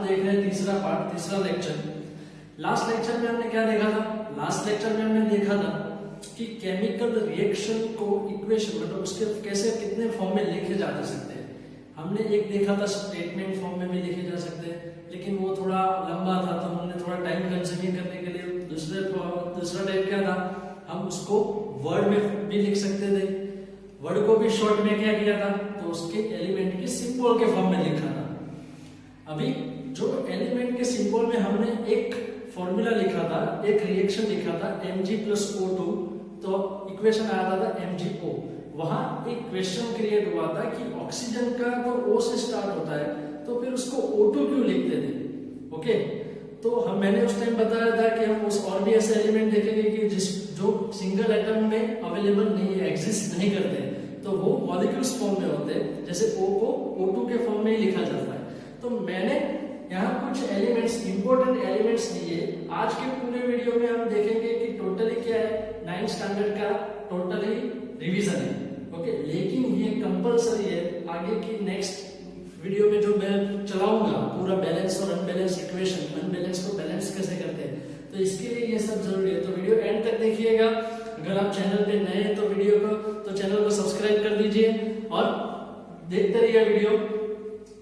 देख रहे हैं तीसरा पार्ट, तीसरा लेक्चर। लास्ट लेक्चर में हमने क्या देखा था? लास्ट लेक्चर में हमने देखा था कि केमिकल रिएक्शन को इक्वेशन मतलब उसके कैसे कितने फॉर्म में लिखे जा सकते हैं। हमने एक देखा था स्टेटमेंट फॉर्म में भी लिखे जा सकते हैं, लेकिन वो थोड़ा लंबा था तो हमने थोड़ा टाइम कंज्यूमिंग करने के लिए दूसरा टाइप क्या था, हम उसको वर्ड में भी लिख सकते थे। वर्ड को भी शॉर्ट में क्या किया था, तो उसके एलिमेंट के सिंबल के फॉर्म में लिखा था। अभी जो एलिमेंट के सिंबल में हमने एक फॉर्मूला लिखा था, एक रिएक्शन लिखा था Mg+O2, तो इक्वेशन आया था MgO। वहां एक क्वेश्चन क्रिएट हुआ था कि ऑक्सीजन का तो O से स्टार्ट होता है, तो फिर उसको O2 क्यों लिखते थे? ओके, तो मैंने उस टाइम बताया था कि हम उस और भी ऐसे एलिमेंट देखेंगे कि जो सिंगल एटम में अवेलेबल नहीं है, एग्जिस्ट नहीं करते, तो वो मॉलिक्यूल्स फॉर्म में होते हैं, जैसे O को O2 के फॉर्म में ही लिखा जाता है। तो मैंने यहाँ कुछ एलिमेंट्स, इंपॉर्टेंट एलिमेंट्स दिए। आज के पूरे वीडियो में हम देखेंगे कि टोटली क्या है, 9th स्टैंडर्ड का टोटली रिवीजन है। ओके, लेकिन ये कंपलसरी है। आगे की नेक्स्ट वीडियो में जो मैं चलाऊंगा पूरा बैलेंस और अनबैलेंस इक्वेशन, अनबैलेंस को बैलेंस कैसे करते हैं, तो इसके लिए ये सब जरूरी है। तो वीडियो एंड तक देखिएगा। अगर आप चैनल पे नए हैं तो वीडियो को तो चैनल को सब्सक्राइब कर दीजिए और देखते रहिए वीडियो।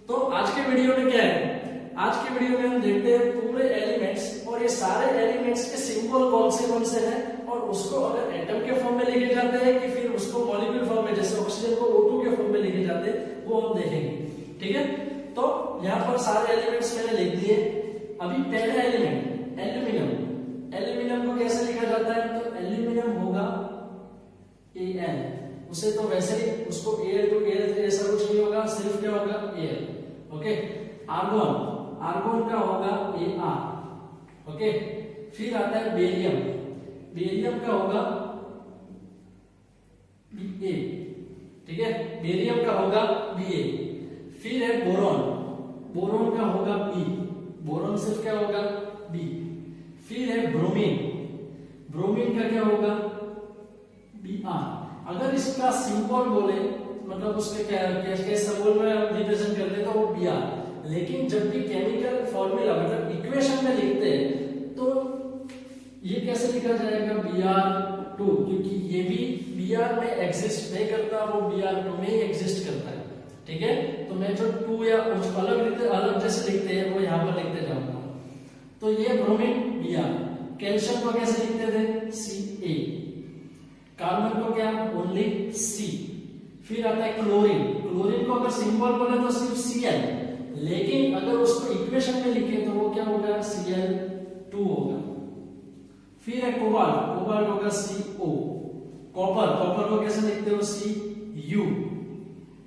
तो आज के वीडियो में क्या है, आज के वीडियो में हम देखते हैं पूरे एलिमेंट्स, और ये सारे एलिमेंट्स के सिंबल कौन से हैं, और उसको अगर एटम के फॉर्म में लिखे जाते हैं कि फिर उसको मॉलिक्यूल फॉर्म में, जैसे ऑक्सीजन को O2 के फॉर्म में लिखे जाते हैं, वो हम देखेंगे। ठीक है, तो यहाँ पर सारे एलिमेंट्स मैंने लिख दिए। अभी पहला एलिमेंट एल्यूमिनियम। एल्यूमिनियम को कैसे लिखा जाता है, तो एल्यूमिनियम होगा Al। उसे तो वैसे ही उसको Al to Al ऐसा कुछ नहीं होगा, सिर्फ क्या होगा Al। ओके, आर्गोन, आर्गोन का होगा Ar। ओके, फिर आता है बेरियम। बेरियम का होगा Ba। ठीक है, बेरियम का होगा Ba। फिर है बोरॉन, बोरॉन का होगा B। बोरॉन सिर्फ क्या होगा B। फिर है ब्रोमीन, ब्रोमीन का क्या होगा Br। अगर इसका सिंबल बोले मतलब उसके क्या सिंबल में रिप्रेजेंट करते हैं तो वो Br। लेकिन जब भी केमिकल फॉर्मूला मतलब इक्वेशन में लिखते हैं तो ये कैसे लिखा जाएगा Br2, क्योंकि ये भी Br में एग्जिस्ट नहीं करता, वो Br2 में ही एग्जिस्ट करता है। ठीक है, तो मैं जो 2 या अलग जैसे लिखते हैं वो यहाँ पर लिखते जाऊंगा। तो ये ब्रोमीन Br। कैल्शियम को कैसे लिखते थे Ca। कार्बन को क्या ओनली C। फिर आता है क्लोरीन। क्लोरीन को अगर सिंबल बोले तो सिर्फ Cl, लेकिन अगर उसको इक्वेशन में लिखे तो वो क्या होगा Cl2 होगा। फिर है कोबाल्ट, कोबाल्ट होगा Co। कॉपर, कॉपर को कैसे लिखते हो Cu।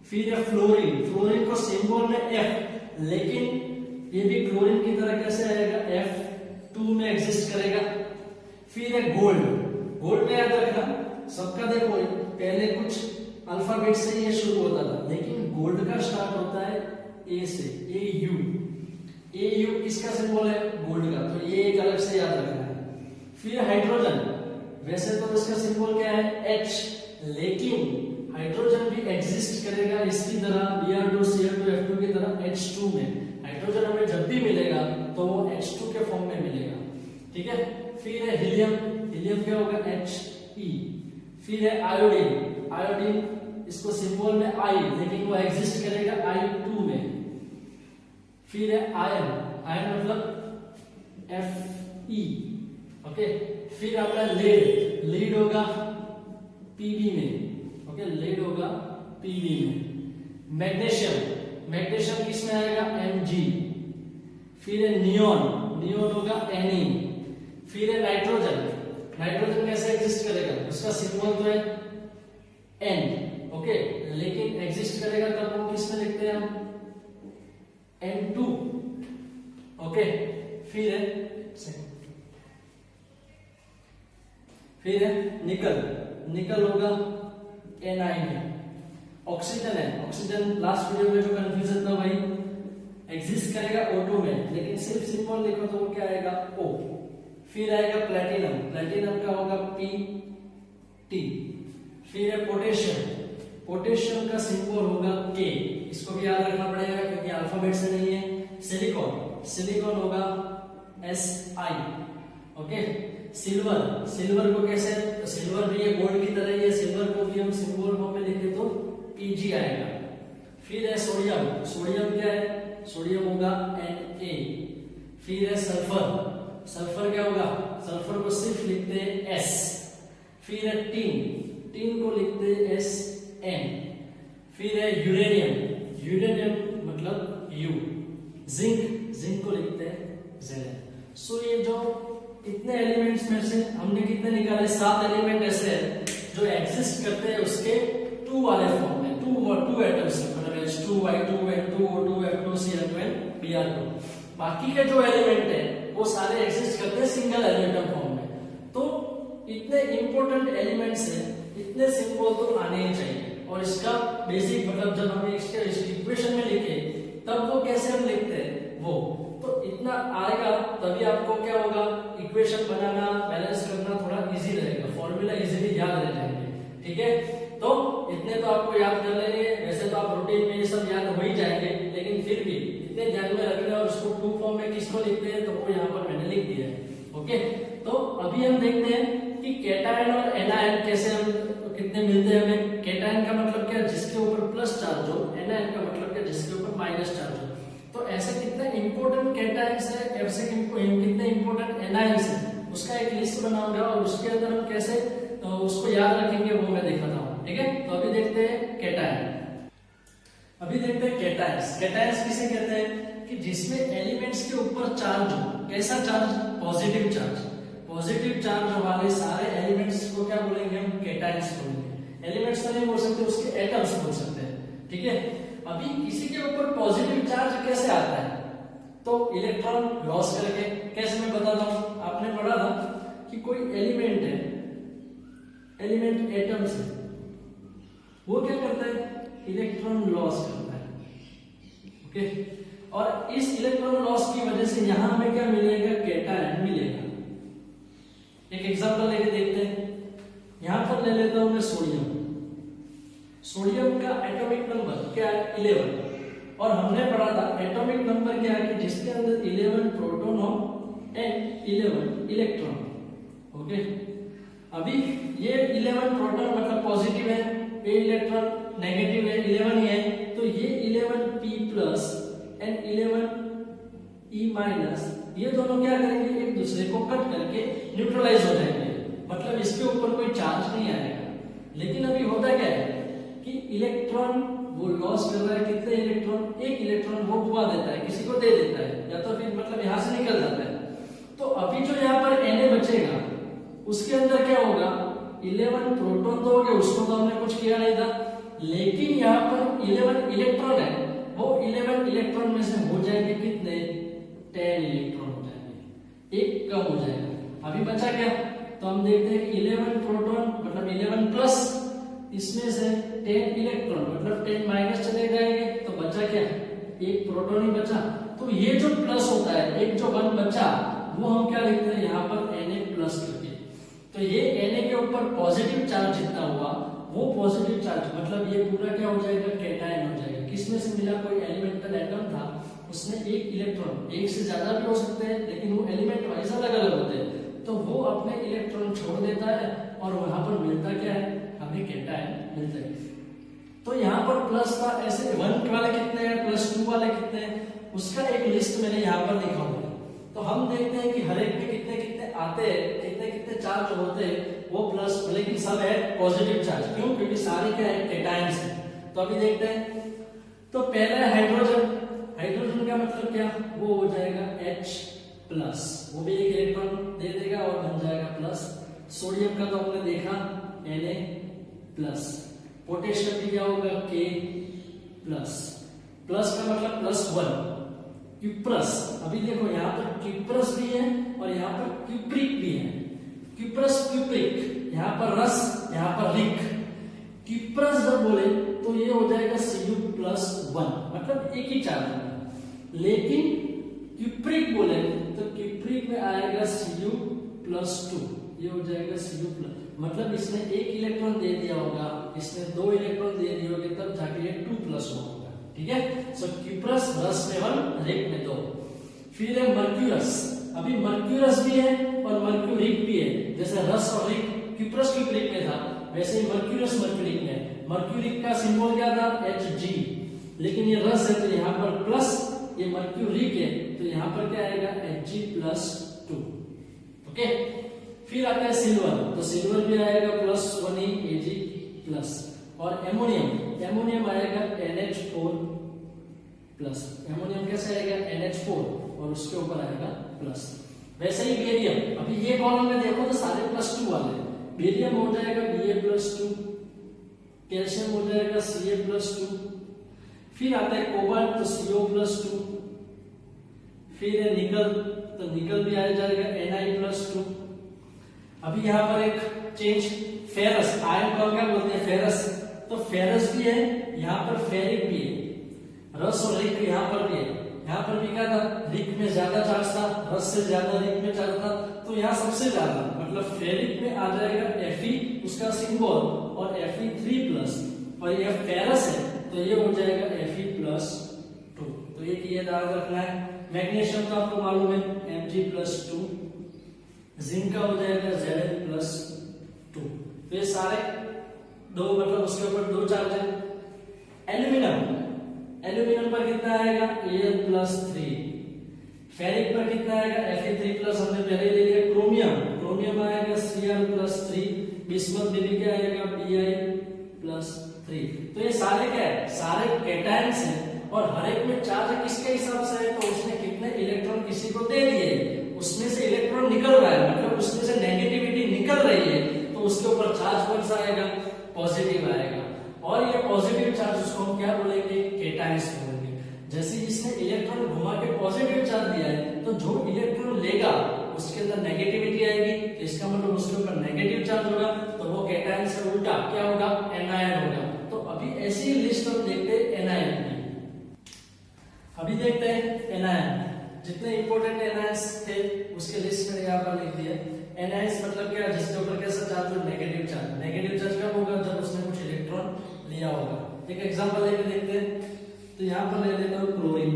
फिर है फ्लोरीन, फ्लोरीन को सिंबल में F, लेकिन ये भी क्लोरीन की तरह कैसे आएगा F2 में एग्जिस्ट करेगा। फिर है गोल्ड, गोल्ड में याद रखना सबका, देखो पहले कुछ अल्फाबेट से ये शुरू होता था, लेकिन गोल्ड का स्टार्ट होता है A से, AU। AU किसका सिंबल है, गोल्ड का, तो ये एक अलग से याद रखना है। फिर हाइड्रोजन, वैसे तो इसका सिंबल क्या है H, लेकिन हाइड्रोजन भी एग्जिस्ट करेगा इसकी तरह Br2 Cl2 F2 की तरह H2 में। हाइड्रोजन हमें जब भी मिलेगा तो वो H2 के फॉर्म में मिलेगा। ठीक है, फिर है हीलियम, हीलियम क्या होगा He। फिर है आयोडीन, आयोडीन इसको सिंबल में I, लेकिन वो एग्जिस्ट करेगा I2 में। फिर है आयरन, आयरन मतलब Fe। ओके, फिर आता है लेड, लीड होगा Pb में। ओके, लीड होगा Pb में। मैग्नीशियम, मैग्नीशियम किस में आएगा Mg। फिर है नियोन, नियोन होगा Ne। फिर है नाइट्रोजन, नाइट्रोजन कैसे एग्जिस्ट करेगा, उसका सिंबल तो है N। ओके, लेकिन एग्जिस्ट करेगा तब वो किस में लिखते हैं हम N2। ओके, फिर है निकल, निकल होगा Ni। ऑक्सीजन है, ऑक्सीजन लास्ट वीडियो में जो कंफ्यूजन था भाई, एग्जिस्ट करेगा O2 में, लेकिन सिर्फ सिंबल लिखो तो वो क्या आएगा O। फिर आएगा प्लेटिनम, प्लेटिनम का होगा Pt। फिर है पोटेशियम, पोटेशियम का सिंबल होगा K, इसको भी याद रखना पड़ेगा क्योंकि अल्फाबेट से नहीं है। सिलिकॉन, सिलिकॉन होगा Si। ओके, सिल्वर को कैसे, सिल्वर भी है गोल्ड की तरह ही है, सिल्वर को भी हम सिंबल फॉर्म में लिखे तो Pg आएगा। फिर है सोडियम क्या है, सोडियम होगा Na। फिर है सल्फर क्या होगा, सल्फर को सिर्फ लिखते हैं S। फिर है टीन को लिखते हैं Sn। फिर है यूरेनियम मतलब U। जिंक को लिखते हैं Zn। सो ये जो इतने एलिमेंट्स में से हमने कितने निकाले, 7 एलिमेंट ऐसे हैं जो एग्जिस्ट करते हैं उसके 2 वाले फॉर्म में, 2 एटम्स मतलब H2 Y2 N2 O2 F2 CN2 Br2। बाकी के जो एलिमेंट है वो सारे एग्जिस्ट करते हैं सिंगल एलिमेंट फॉर्म में। तो इतने इंपॉर्टेंट एलिमेंट्स हैं, इतने सिंबल तो आने ही चाहिए। और इसका बेसिक मतलब जब हम इसके इक्वेशन में लिखे तब वो कैसे हम लिखते हैं वो तो इतना आएगा, तभी आपको क्या होगा, इक्वेशन बनाना बैलेंस करना थोड़ा इजी रहेगा, फॉर्मूला इजीली याद रह जाएंगे। ठीक है, तो इतने तो आपको याद कर लेंगे, वैसे तो आप रूटीन में ये सब याद हो ही जाएंगे, लेकिन फिर भी इतने ध्यान में रखना। और उसको 2 फॉर्म में किसको लिखते हैं तो वो यहाँ पर मैंने लिख दिया है। ओके, तो अभी हम देखते हैं कि कैटायन और एनायन कैसे हम कितने मिलते हैं हमें। कैटायन का मतलब क्या, जिसके ऊपर प्लस चार्ज हो, एनायन का मतलब क्या, जिसके ऊपर माइनस चार्ज हो। तो ऐसे कितने इंपॉर्टेंट कैटायंस है, ऐसे कितने इंपॉर्टेंट एनायंस है, उसका एक लिस्ट बनाऊंगा और उसके अंदर हम कैसे उसको याद रखेंगे वो मैं दिखाता हूँ। ठीक है, तो अभी देखते हैं कैटायन। अभी देखते हैं कैटायंस किसे कहते हैं कि जिसमें एलिमेंट्स के ऊपर चार्ज हो। कैसा चार्ज, पॉजिटिव चार्ज वाले सारे एलिमेंट्स को क्या बोलेंगे हम, कैटायंस बोलेंगे। एलिमेंट्स तो नहीं बोल सकते, उसके एटम्स बोल सकते हैं। ठीक है, अभी किसी के ऊपर पॉजिटिव चार्ज कैसे आता है तो इलेक्ट्रॉन लॉस करके। कैसे मैं बताता हूं, आपने पढ़ा था कि कोई एलिमेंट है, एलिमेंट एटम्स है, वो क्या करता है, इलेक्ट्रॉन लॉस करता है। ओके, और इस इलेक्ट्रॉन लॉस की वजह से यहां हमें क्या मिलेगा, कैटायन मिलेगा। एक एग्जांपल लेके देखते हैं, यहां पर ले लेता हूं मैं सोडियम का एटॉमिक नंबर क्या है, 11। और हमने पढ़ा था एटॉमिक नंबर क्या है कि जिसके अंदर 11 प्रोटॉन हो एंड 11 इलेक्ट्रॉन। ओके, अभी ये 11 प्रोटॉन मतलब पॉजिटिव है, ये इलेक्ट्रॉन नेगेटिव है, 11 ही है, तो ये 11p plus and 11e minus, ये दोनों क्या करेंगे, एक दूसरे को कट करके न्यूट्रलाइज हो जाएंगे, मतलब इसके ऊपर कोई चार्ज नहीं आएगा। लेकिन अभी होता क्या है कि इलेक्ट्रॉन वो लॉस कर रहा है, कितने इलेक्ट्रॉन, एक इलेक्ट्रॉन वो बुआ देता है, किसी को दे देता है, या तो फिर मतलब यहां से निकल जाता है। तो अभी जो यहाँ पर Na बचेगा उसके अंदर क्या होगा, 11 प्रोटॉन तो हो गए, उसको तो हमने कुछ किया नहीं था, लेकिन यहाँ पर 11 इलेक्ट्रॉन है, वो 11 इलेक्ट्रॉन में से हो जाएंगे कितने, 10 इलेक्ट्रॉन हो जाएंगे, एक कम हो जाएगा। अभी बचा क्या, तो हम देखते हैं कि 11 प्रोटॉन मतलब 11 प्लस, इसमें से 10 इलेक्ट्रॉन मतलब 10 माइनस चले जाएंगे, तो बचा क्या, एक प्रोटॉन ही बचा। तो ये जो प्लस होता है, एक जो 1 बचा, वो हम क्या लिखते हैं यहाँ पर Na प्लस करके। तो ये Na के ऊपर पॉजिटिव चार्ज जितना हुआ, वो पॉजिटिव चार्ज मतलब ये पूरा क्या हो जाएगा, कैटायन हो जाएगा। किसमें से मिला, कोई एलिमेंटल एटम था, उसने एक इलेक्ट्रॉन, एक से ज्यादा भी हो सकते हैं, लेकिन वो एलिमेंट वाइज अलग अलग होते हैं, तो वो अपने इलेक्ट्रॉन छोड़ देता है और वहां पर मिलता क्या है, हमें कैटायन मिलता है। तो यहाँ पर प्लस था, ऐसे 1 वाले कितने हैं, +2 वाले कितने हैं, उसका एक लिस्ट मैंने यहाँ पर लिखा हुआ है। तो हम देखते हैं कि हर एक में कितने कितने आते हैं, कितने कितने चार्ज होते हैं, वो प्लस, लेकिन सब है पॉजिटिव चार्ज। क्यों, क्योंकि सारे क्या है, कैटायंस हैं। तो अभी देखते हैं, तो पहला हाइड्रोजन, हाइड्रोजन का मतलब क्या, वो हो जाएगा H प्लस, वो भी एक इलेक्ट्रॉन दे देगा और बन जाएगा प्लस। सोडियम का तो हमने देखा Na प्लस, पोटेशियम भी क्या होगा, K प्लस, प्लस का मतलब +1। क्यूप्रस, अभी देखो यहाँ पर क्यूप्रस भी है और यहाँ पर क्यूप्रिक भी है, क्यूप्रस क्यूप्रिक, यहाँ पर रस, यहाँ पर रिक। क्यूप्रस जब बोले तो ये हो जाएगा Cu+1 मतलब एक ही चार्ज है। लेकिन क्यूप्रिक बोले तो क्यूप्रिक में आएगा Cu+2, ये हो जाएगा Cu+, मतलब इसने एक इलेक्ट्रॉन दे दिया होगा, इसने 2 इलेक्ट्रॉन दे दिए होंगे, तब जाके ये 2+1 होगा। ठीक है, सो क्यूप्रस रस में 1, रिक में 2। फिर है मर्क्यूरस, अभी मर्क्यूरस भी है और मर्क्यूरिक भी है, जैसे रस और रिक क्यूप्रस क्यूप्रिक में था, वैसे ही मर्क्यूरस मर्क्यूरिक में। मर्क्यूरिक का सिंबल क्या था? Hg, लेकिन ये रस है तो यहाँ पर प्लस, ये मर्क्यूरिक है तो यहाँ पर क्या आएगा? Hg+2। ओके, फिर आता है सिल्वर, तो सिल्वर भी आएगा +1 Ag+, और एमोनियम, एमोनियम आएगा NH4+, एमोनियम कैसे आएगा? NH4 और उसके ऊपर आएगा प्लस। वैसे ही बेरियम, अभी ये कॉलम में देखो तो सारे +2 वाले, बेरियम हो जाएगा Ba+2, कैल्शियम हो जाएगा Ca+2, फिर आता है कोबाल्ट तो CO+2, फिर है निकल, तो निकल भी आ जाएगा Ni+2। अभी यहाँ पर एक चेंज, फेरस, आयरन को क्या बोलते हैं? फेरस, तो फेरस भी है, यहाँ पर फेरिक भी है, रस और रिक यहाँ पर भी है। यहाँ पर भी क्या था? रिक में ज्यादा चार्ज था, रस से ज्यादा रिक में चार्ज था, तो यहाँ सबसे ज्यादा मतलब फेरिक में आ जाएगा Fe उसका सिंबल और Fe3+, और यह फेरस है तो ये हो जाएगा Fe+2। तो ये याद रखना है। मैग्नीशियम का आपको मालूम है Mg+2, जिंक का हो जाएगा Zn+2। तो ये सारे दो मतलब उसके ऊपर 2 चार्ज है। एल्यूमिनियम, एल्यूमिनियम पर कितना आएगा? Al+3, फेरिक पर कितना आएगा? Fe3+, हमने पहले ले लिया। क्रोमियम, क्रोमियम आएगा Cr+3, बिस्मथ भी क्या आएगा? Bi+3। तो ये सारे क्या है? सारे कैटायंस हैं, और हर एक में चार्ज किसके हिसाब से है? तो उसने कितने इलेक्ट्रॉन किसी को दे दिए, उसमें से इलेक्ट्रॉन निकल रहा है, मतलब उसमें से नेगेटिविटी निकल रही है, तो उसके ऊपर चार्ज कौन सा आएगा? पॉजिटिव आएगा। और ये पॉजिटिव चार्ज उसको हम क्या बोलेंगे? कैटायंस बोलेंगे। जैसे इसने इलेक्ट्रॉन घुमा के पॉजिटिव चार्ज दिया है, तो जो इलेक्ट्रॉन लेगा उसके अंदर नेगेटिविटी आएगी, तो इसका मतलब उसके ऊपर नेगेटिव चार्ज होगा, तो वो कैटायन से उल्टा क्या होगा? एनायन होगा। तो अभी ऐसी लिस्ट हम देखते हैं एनायन की। अभी देखते हैं एनायन, जितने इंपॉर्टेंट एनायंस थे उसके लिस्ट में यहाँ पर लिख दिया। एनायंस मतलब क्या? जिसके ऊपर कैसा चार्ज हो? Negative charge. नेगेटिव चार्ज कब होगा? जब उसने कुछ इलेक्ट्रॉन लिया होगा। एक एग्जांपल लेके देखते हैं, तो यहाँ पर ले लेता हूँ क्लोरीन।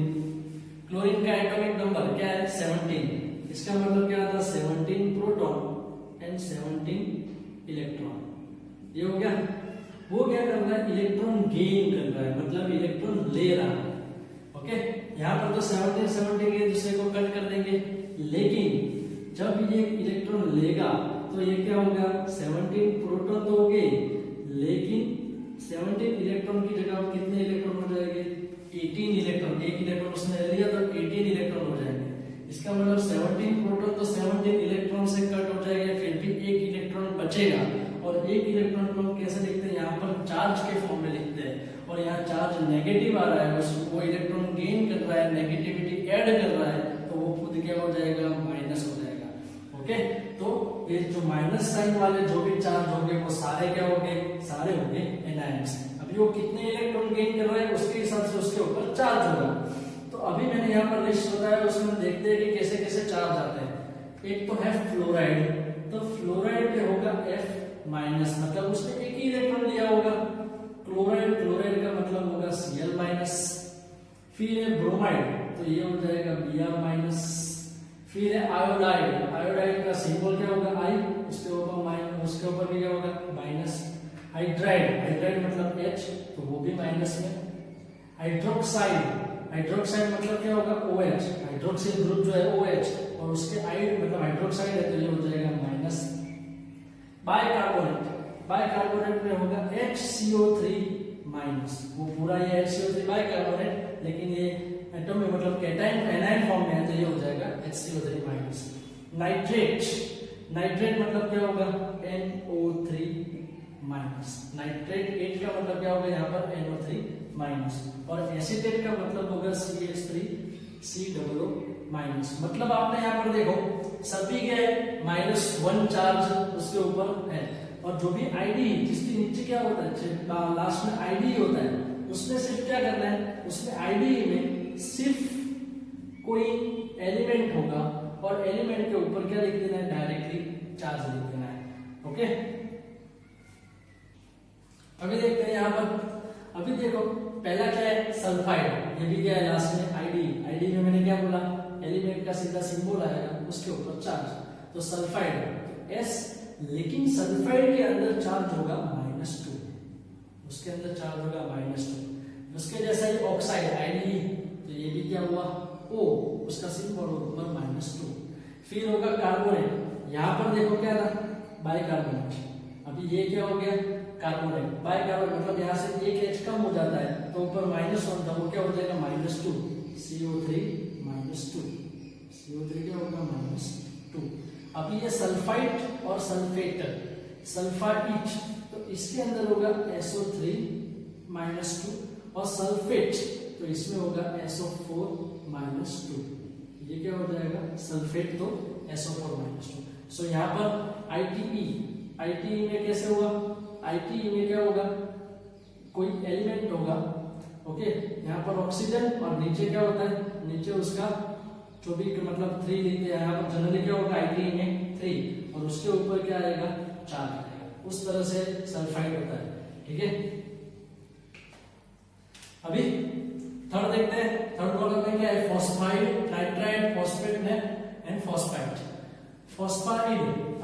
क्लोरीन का एटॉमिक नंबर क्या है? 17। इसका मतलब क्या आता है? 17 प्रोटॉन एंड 17 इलेक्ट्रॉन। ये हो गया। वो क्या कर रहा है? इलेक्ट्रॉन गेन कर रहा है, मतलब इलेक्ट्रॉन ले रहा है। ओके, यहाँ पर तो 17 के दूसरे को कट कर देंगे, लेकिन जब ये इलेक्ट्रॉन लेगा तो ये क्या होगा? 17 प्रोटॉन तो हो गए, लेकिन 17 इलेक्ट्रॉन की जगह कितने इलेक्ट्रॉन हो जाएंगे? 18 इलेक्ट्रॉन। एक इलेक्ट्रॉन उसने ले लिया तो 18 इलेक्ट्रॉन हो जाएंगे। इसका मतलब 17 प्रोटॉन तो 17 इलेक्ट्रॉन से कट हो जाएगा, फिर भी एक इलेक्ट्रॉन बचेगा। और एक इलेक्ट्रॉन को हम कैसे लिखते हैं? यहाँ पर चार्ज के फॉर्म में लिखते हैं, और यहाँ चार्ज नेगेटिव आ रहा है, वो इलेक्ट्रॉन गेन कर रहा है, नेगेटिविटी ऐड कर रहा है, तो वो खुद क्या हो जाएगा? माइनस हो जाएगा। ओके, तो ये जो माइनस साइन वाले जो भी चार्ज होंगे वो सारे क्या होंगे? सारे होंगे एनायंस। अभी वो कितने इलेक्ट्रॉन गेन कर रहा है उसके हिसाब से उसके ऊपर चार्ज होगा। तो अभी मैंने यहाँ पर लिस्ट बताया, उसमें देखते हैं कि कैसे कैसे चार्ज आते हैं। एक तो है फ्लोराइड, तो फ्लोराइड पे होगा F-, मतलब उसने एक ही इलेक्ट्रॉन लिया होगा। क्लोराइड, क्लोराइड का मतलब होगा Cl-। फिर है ब्रोमाइड, तो ये हो जाएगा Br-। फिर है आयोडाइड, आयोडाइड का सिंबल क्या होगा? I, उसके ऊपर माइनस, उसके ऊपर भी क्या होगा? माइनस। हाइड्राइड, हाइड्राइड मतलब H, तो वो भी माइनस में। हाइड्रोक्साइड, हाइड्रोक्साइड मतलब क्या होगा? OH, हाइड्रोक्सिल ग्रुप जो है OH, और उसके आइड मतलब हाइड्रोक्साइड है, तो ये हो जाएगा माइनस। बाइकार्बोनेट, बाइकार्बोनेट में होगा HCO3-, वो पूरा ये HCO3 बाइकार्बोनेट, लेकिन ये एटम में मतलब कैटायन एनायन फॉर्म में है, तो ये हो जाएगा HCO3-। नाइट्रेट, नाइट्रेट मतलब क्या होगा? NO3-। नाइट्रेट 8 का मतलब क्या होगा? यहाँ पर NO3-। और एसीटेट का मतलब होगा CH3COO-। मतलब आपने यहाँ पर देखो सभी के -1 चार्ज उसके ऊपर है, और जो भी आईडी जिसके नीचे क्या होता है? लास्ट में आईडी होता है, उसमें सिर्फ क्या करना है? उसमें आईडी में सिर्फ कोई एलिमेंट होगा, और एलिमेंट के ऊपर क्या लिख देना है? डायरेक्टली चार्ज लिख देना है। ओके, अभी देखते हैं यहाँ पर। अभी देखो पहला क्या है? सल्फाइड, ये भी क्या है? लास्ट में आईडी, आईडी में मैंने क्या बोला? एलिमेंट का सीधा सिंबल आएगा, उसके ऊपर चार्ज, तो सल्फाइड तो S, लेकिन सल्फाइड के अंदर चार्ज होगा -2, उसके अंदर चार्ज होगा -2। उसके जैसा ही ऑक्साइड Ide, तो ये भी क्या हुआ O, उसका सिंबल ऊपर -2। फिर होगा कार्बोनेट, यहाँ पर देखो क्या था बाइकार्बोनेट, अभी ये क्या हो गया कार्बोनेट, बाइकार्बोनेट मतलब यहाँ से एक H कम हो जाता है तो ऊपर -1 था, वो क्या हो जाएगा -2, CO3 -2, CO3 क्या होगा -2। अभी ये सल्फाइड और सल्फेट, सल्फाइड तो इसके अंदर होगा SO3 -2 और सल्फेट तो इसमें होगा SO4 -2, ये क्या हो जाएगा सल्फेट तो SO4 -2। सो यहाँ पर ITE में कैसे हुआ, ITE में क्या होगा कोई एलिमेंट होगा, ओके, यहाँ पर ऑक्सीजन और नीचे क्या होता है, नीचे उसका जो भी मतलब 3 लिखते हैं, यहाँ पर जनरली क्या होगा ITE में 3 और उसके ऊपर क्या आएगा 4 आएगा, उस तरह से सल्फाइड होता है, ठीक है। अभी थर्ड देखते हैं, थर्ड कॉलम में क्या है phosphide, nitride, phosphate and phosphide. Phosphide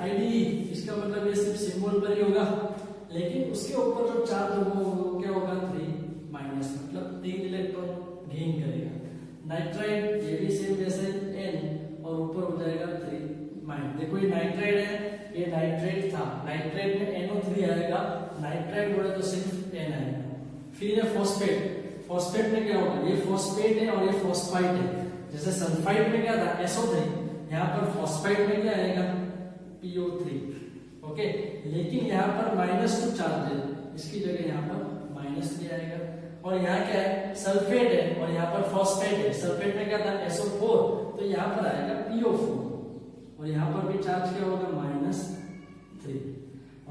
IDE इसका मतलब ये सिर्फ सिंबल पर ही होगा, लेकिन उसके ऊपर जो चार्ज होगा वो क्या होगा 3 माइनस, मतलब 3 इलेक्ट्रॉन गेन करेगा। नाइट्राइड ये भी सेम जैसे N और ऊपर हो जाएगा 3 माइनस। देखो ये नाइट्राइड है, ये नाइट्रेट था, नाइट्रेट में NO3 आएगा, नाइट्राइड बोले तो सिर्फ N आएगा। फिर है फॉस्फेट, फॉस्फेट में क्या होगा, ये फॉस्फेट है और ये फॉस्फाइड है। जैसे सल्फाइड में क्या था SO3, यहाँ पर फॉस्फाइड में क्या आएगा PO3, ओके, लेकिन यहाँ पर -2 चार्ज है, इसकी जगह यहाँ पर -3 आएगा। और यहाँ क्या है सल्फेट है और यहाँ पर फॉस्फेट है, सल्फेट में क्या था SO4 तो यहाँ पर आएगा PO4 और यहाँ पर भी चार्ज क्या होगा -3,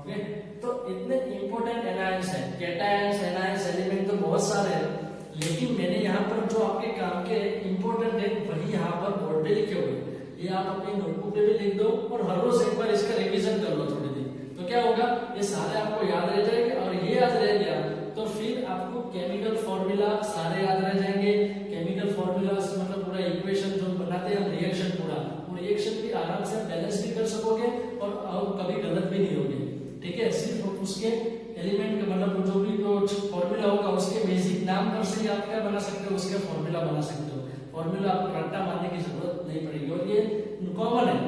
ओके। तो इतने इंपॉर्टेंट एनायंस है, कैटायंस एनायंस एलिमेंट तो बहुत सारे हैं, लेकिन मैंने यहाँ पर जो आपके काम के इंपॉर्टेंट है वही यहाँ पर बोर्ड पे लिखे हुए, ये आप अपनी नोटबुक पे भी लिख दो और हर रोज एक बार इसका रिवीजन कर लो थोड़ी देर, तो क्या होगा ये सारे आपको याद रह जाएंगे। और ये याद रह गया तो फिर आपको केमिकल फॉर्मूला सारे याद रह जाएंगे। केमिकल फॉर्मूला मतलब पूरा इक्वेशन जो बनाते हैं रिएक्शन, पूरा वो रिएक्शन भी आराम से बैलेंस भी कर सकोगे और कभी गलत भी नहीं होगी, ठीक है। सिर्फ उसके एलिमेंट का मतलब जो भी फॉर्मूला होगा उसके बेसिक नाम पर से आप क्या बना सकते हो, उसके फॉर्मूला बना सकते हो। फॉर्मूला आपको रट्टा मारने की जरूरत नहीं पड़ेगी और ये कॉमन है,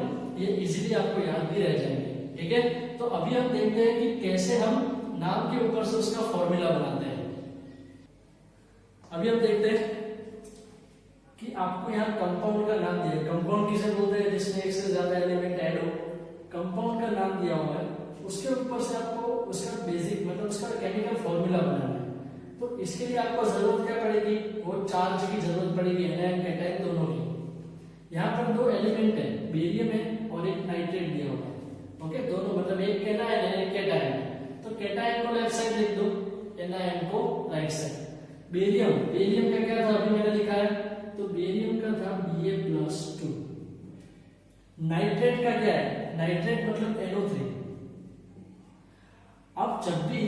ये इजीली आपको याद भी रह जाएंगे, ठीक है। तो अभी हम देखते हैं कि कैसे हम नाम के ऊपर से उसका फॉर्मूला बनाते हैं। अभी हम देखते हैं कि आपको यहाँ कंपाउंड का नाम दिया, कंपाउंड किसे बोलते हैं जिसमें एक से ज्यादा एलिमेंट ऐड हो, कंपाउंड का नाम दिया हुआ है, उसके ऊपर से आपको उसका बेसिक मतलब उसका केमिकल फॉर्मूला बनाना है। तो इसके लिए आपको जरूरत क्या पड़ेगी, वो चार्ज की जरूरत पड़ेगी, एनायन कैटायन दोनों की। यहाँ पर 2 एलिमेंट है, बेरियम है और एक नाइट्रेट दिया हुआ है, ओके, दोनों मतलब एक एनायन है एक कैटायन है, तो कैटायन को लेफ्ट साइड लिख दो, एनायन को राइट साइड। बेरियम, बेरियम का क्या था अभी मैंने लिखा है, तो बेरियम का था Ba+2। नाइट्रेट का क्या है, नाइट्रेट मतलब NO3। अब जब भी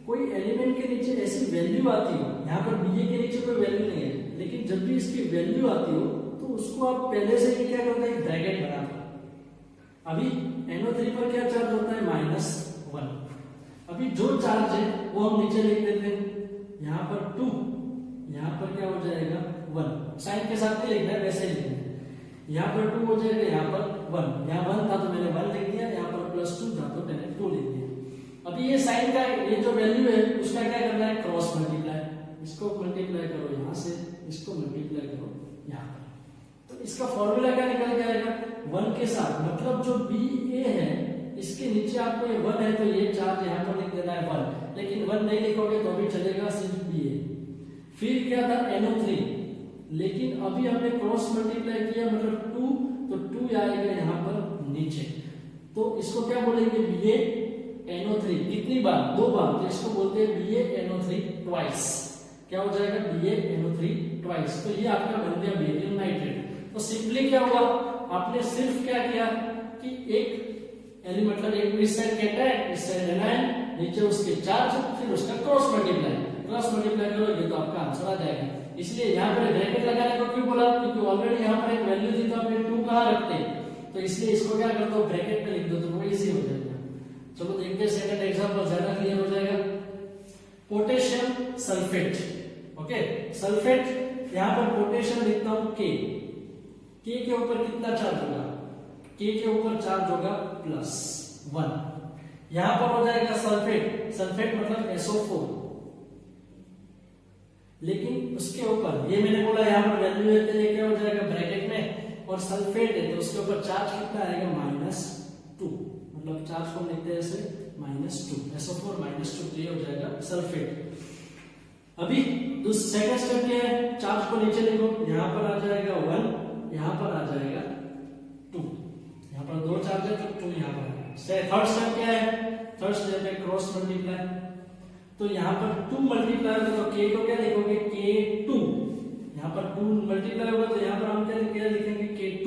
कोई एलिमेंट के नीचे ऐसी वैल्यू आती हो, यहाँ पर Ba के नीचे कोई वैल्यू नहीं है, लेकिन जब भी इसकी वैल्यू आती हो तो उसको आप पहले से ही क्या करते हैं ब्रैकेट बना दो। अभी NO3 पर क्या चार्ज होता है -1, अभी जो चार्ज है वो हम नीचे लिख देते हैं, यहाँ पर 2, यहाँ पर क्या हो जाएगा 1, साइन के साथ नहीं लिखना है वैसे ही लिखना है, यहाँ पर 2 हो जाएगा, यहाँ पर 1, यहाँ 1 था तो मैंने 1 लिख दिया, यहाँ पर +2 था तो मैंने 2 लिख दिया। अभी ये साइन का ये जो वैल्यू है उसका क्या करना है क्रॉस मल्टीप्लाई, इसको मल्टीप्लाई करो यहाँ से, इसको मल्टीप्लाई करो यहाँ पर, तो इसका फॉर्मूला क्या निकल के आएगा 1 के साथ, मतलब जो Ba है इसके नीचे आपको ये 1 है तो ये चार्ज यहाँ पर लिख देना है 1, लेकिन 1 नहीं लिखोगे तो भी चलेगा, सिर्फ Ba। फिर क्या था NO3, लेकिन अभी हमने क्रॉस मल्टीप्लाई किया मतलब 2, तो 2 आएगा यहाँ पर नीचे, तो इसको क्या बोलेंगे BaNO3, कितनी बार 2 बार, तो इसको बोलते हैं BaNO3 ट्वाइस, क्या हो जाएगा BaNO3 ट्वाइस, तो ये आपका बन गया बेरियम नाइट्रेट। तो सिंपली क्या हुआ, आपने सिर्फ क्या किया कि एक एलिमेंट मतलब एक इस साइड कैटायन इस साइड एनायन, नीचे उसके चार्ज, फिर उसका क्रॉस मल्टीप्लाई करोगे तो आपका आंसर आ जाएगा। इसलिए यहाँ पर ब्रैकेट लगाने को क्यों बोला, क्योंकि ऑलरेडी यहाँ पर एक वैल्यू थी तो आप ये 2 कहाँ रखते हैं, तो इसलिए इसको क्या कर दो ब्रैकेट में लिख दो तो वो इजी हो जाएगा। चलो देखते हैं सेकंड एग्जांपल, ज्यादा क्लियर हो जाएगा। पोटेशियम सल्फेट, ओके सल्फेट, यहाँ पर पोटेशियम लिखता हूं के के ऊपर कितना चार्ज होगा, के ऊपर चार्ज होगा +1, यहां पर हो जाएगा सल्फेट, सल्फेट मतलब SO4, लेकिन उसके ऊपर ये मैंने बोला यहाँ पर वैल्यू है तो ये क्या हो जाएगा ब्रैकेट में, और सल्फेट है तो उसके ऊपर चार्ज कितना आएगा -2, मतलब चार्ज को लिखते हैं ऐसे -2, SO4 -2, तो ये हो जाएगा सल्फेट। अभी सेकंड स्टेप क्या है, चार्ज को नीचे लिखो, यहाँ पर आ जाएगा 1, यहाँ पर आ जाएगा 2, यहाँ पर 2 चार्ज है तो 2 यहाँ पर है। थर्ड स्टेप क्या है, थर्ड स्टेप है क्रॉस मल्टीप्लाई, तो यहाँ पर 2 मल्टीप्लाई होगा तो k को क्या लिखोगे k2, यहाँ पर 2 मल्टीप्लाई होगा तो यहाँ पर हम क्या लिखेंगे k2,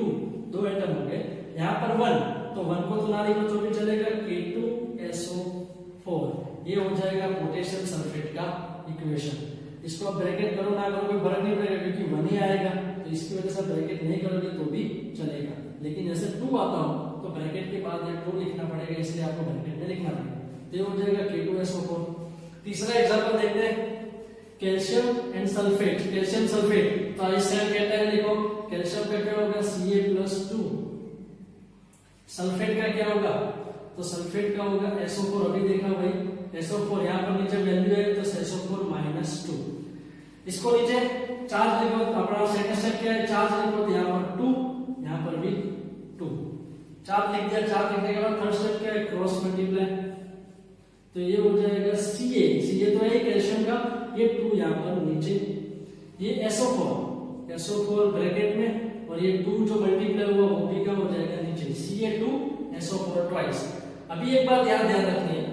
2 एटम हो गए, यहाँ पर 1 तो 1 को तो ना लिखो तो भी चलेगा, K2SO4, ये हो जाएगा पोटेशियम सल्फेट का इक्वेशन। इसको आप ब्रैकेट करो ना करो कोई फर्क नहीं पड़ेगा क्योंकि 1 ही आएगा, तो इसकी वजह से ब्रैकेट नहीं करोगे तो भी चलेगा, लेकिन जैसे 2 आता हो तो ब्रैकेट के बाद 2 लिखना पड़ेगा, इसलिए आपको ब्रैकेट में लिखना पड़ेगा, तो ये हो जाएगा K2SO4। तीसरा एग्जांपल देखते हैं, calcium and sulphate, calcium sulphate, तो इस सेल कैटायन लिखो, कैल्शियम का क्या होगा Ca+2, सल्फेट का क्या होगा, तो सल्फेट का होगा SO4, अभी देखा भाई SO4, यहाँ पर नीचे वैल्यू है तो SO4 -2, इसको नीचे चार्ज लिखो, अपना सेकंड स्टेप क्या है, चार्ज लिखो, तो यहाँ पर 2, यहाँ पर भी 2, चार्ज लिख दिया, चार्ज लिखने के बाद थर्ड स्टेप क्या है क्रॉस मल्टीप्लाई, तो ये हो जाएगा Ca तो है कैल्शियम का, ये 2 यहाँ पर नीचे, ये SO4 ब्रैकेट में, और ये 2 जो मल्टीप्लाई हुआ वो भी क्या हो जाएगा नीचे, Ca2SO4 ट्वाइस। अभी एक बात ध्यान रखनी है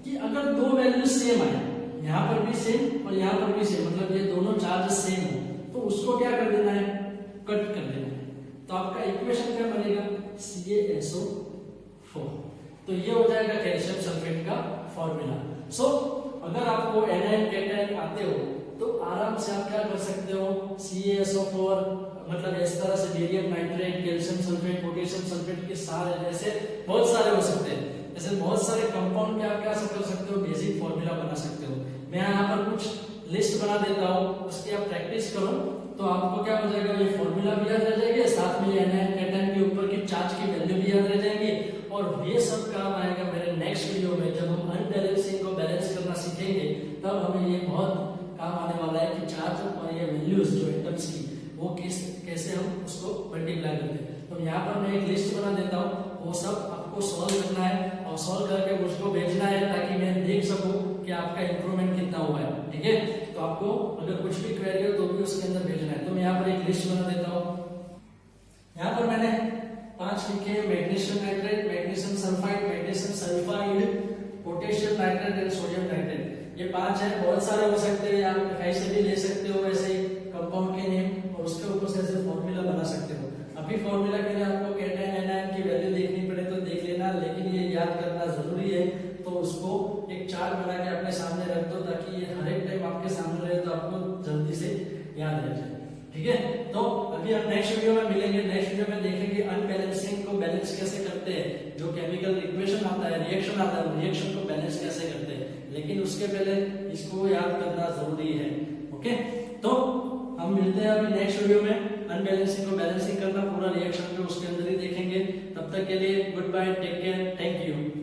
कि अगर 2 वैल्यू सेम आए, यहाँ पर भी सेम और यहाँ पर भी सेम, मतलब ये दोनों चार्ज सेम हो, तो उसको क्या कर देना है, कट कर देना है, तो आपका इक्वेशन क्या बनेगा CaSO4, तो ये हो जाएगा कैल्शियम सल्फेट का फॉर्मूला। सो अगर आपको एनायन कैटायन आते हो तो आराम से आप क्या कर सकते हो, CaSO4 मतलब इस तरह से barium nitrate, calcium sulphate, potassium sulphate के सारे ऐसे बहुत सारे हो सकते हैं, ऐसे बहुत सारे कंपाउंड के आप क्या कर सकते हो, बेसिक फॉर्मूला बना सकते हो। मैं यहाँ पर कुछ लिस्ट बना देता हूँ, उसकी आप प्रैक्टिस करो तो आपको क्या हो जाएगा, ये फॉर्मूला भी याद रह जाएगा, साथ में ये एनायन कैटायन के ऊपर की चार्ज की वैल्यू भी याद रह जाएंगे, और ये सब काम आएगा मेरे नेक्स्ट वीडियो में, जब हम अनबैलेंसिंग को बैलेंस करना सीखेंगे तब हमें ये बहुत काम आने वाला है कि चार्ज और ये वैल्यूज जो एटम्स की वो कैसे हम उसको मल्टीप्लाई करते हैं। तो यहाँ पर मैं एक लिस्ट बना देता हूँ, वो सब आपको सॉल्व करना है और सॉल्व करके मुझको भेजना है ताकि मैं देख सकूं कि आपका इंप्रूवमेंट कितना हुआ है, ठीक है। तो आपको अगर कुछ भी क्वेरी हो तो भी उसके अंदर भेजना है। तो मैं यहाँ पर एक लिस्ट बना देता हूँ, यहाँ पर मैंने 5 लिखे, magnesium nitrate, magnesium sulphide, magnesium sulphide, potassium nitrate and sodium nitrate, ये 5 है, बहुत सारे हो सकते हैं, आप ऐसे भी ले सकते हो ऐसे कंपाउंड के नेम और उसके ऊपर से ऐसे फॉर्मूला बना सकते हो। अभी फॉर्मूला के लिए आपको कैटायन एनायन की वैल्यू देखनी पड़े तो देख लेना, लेकिन ये याद करना जरूरी है, तो उसको एक चार्ट बना के अपने सामने रख दो ताकि ये हर एक टाइम आपके सामने रहे तो आपको जल्दी से याद रह जाए, ठीक है। तो अभी हम नेक्स्ट वीडियो में मिलेंगे, नेक्स्ट वीडियो में देखेंगे अनबैलेंसिंग को बैलेंस कैसे करते हैं, जो केमिकल इक्वेशन आता है, रिएक्शन आता है, रिएक्शन को बैलेंस कैसे करते हैं, लेकिन उसके पहले इसको याद करना जरूरी है, ओके। तो हम मिलते हैं अभी नेक्स्ट वीडियो में, अनबैलेंसिंग को बैलेंसिंग करना पूरा रिएक्शन को उसके अंदर ही देखेंगे। तब तक के लिए good bye, take care, thank you.